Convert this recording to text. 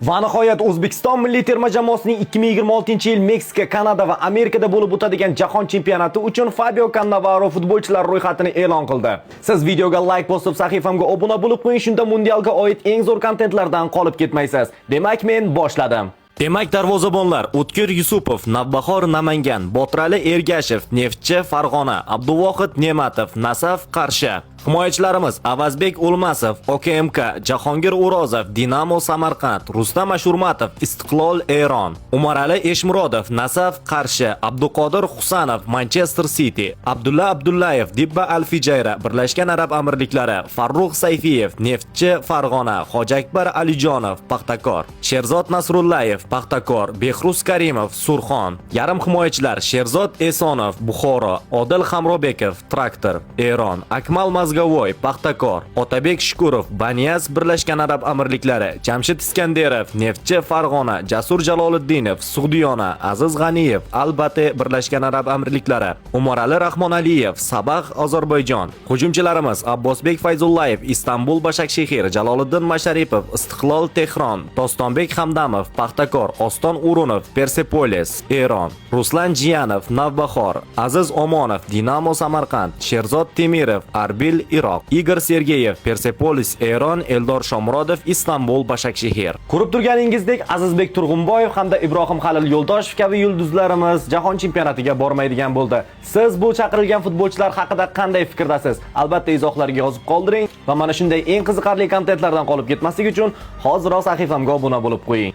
Va nihoyat O'zbekiston milliy terma jamoasining 2026-yil Meksika, Kanada va Amerikada bo'lib o'tadigan jahon chempionati uchun Fabio Cannavaro futbolchilar ro'yxatini e'lon qildi. Siz videoga like bosib, sahifamga obuna bo'lib qo'ying, shunda mundialga oid eng zo'r kontentlardan qolib ketmaysiz. Demak, men boshladim. Demak, darvozabonlar: O'tkir Yusupov, Navbahor Namangan, Botrali Ergashev, Neftchi Farg'ona, Abduvohid Ne'matov, Nasaf Qarshi. Himoyachilarimiz: Avazbek O'lmasov, OKMK, Jahongir O'rozov, Dinamo Samarqand, Rustam Ashurmatov, Istiqlol Eron, Umarali Eshmurodov, Nasaf Qarshi, Abduqodir Husanov, Manchester City, Abdulla Abdullayev, Dibba Al-Fijayra, Birlashgan Arab Amirliklari, Farruh Sayfiyev, Neftchi Farg'ona, Hojiakbar Alijonov, Paxtakor, Sherzod Nasrullayev, Paxtakor, Behruz Karimov, Surxon. Yarim himoyachilar: Sherzod Esonov, Buxoro, Odil Hamrobekov, Traktor, Eron, Akmal Mazgavoy, Paxtakor, Otabek Shukurov, Banyas, Birlashgan Arab Amirliklari, Jamshid Iskanderov, Neftchi Farg'ona, Jasur Jaloliddinov, Sug'diyona, Aziz G'aniyev, Albate, Birlashgan Arab Amirliklari, Umarali Rahmonaliyev, Sabah, Ozarbayjon. Hujumchilarimiz: Abbosbek Fayzullayev, Istanbul, Bashakshehir, Jaloliddin Masharipov, Istiqlol, Tehron, Dostonbek Hamdamov, Paxtakor, Oston O'runov, Persepolis, Eron, Ruslan Jiyanov, Navbahor, Aziz Omonov, Dinamo Samarqand, Sherzod Temirov, Arbil, Iroq, Igor Sergeyev, Persepolis, Eron, Eldor Shomurodov, Istanbul, Bashakshehir. Ko'rib turganingizdek, Azizbek Turg'unboyev hamda Ibrohim Halil Yo'ldoshev kabi yulduzlarimiz jahon chempionatiga bormaydigan bo'ldi. Siz bu chaqirilgan futbolchilar haqida qanday fikrdasiz? Albatta izohlarga yozib qoldiring va mana shunday eng qiziqarli kontentlardan qolib ketmaslik uchun hoziroq sahifamga obuna bo'lib qo'ying.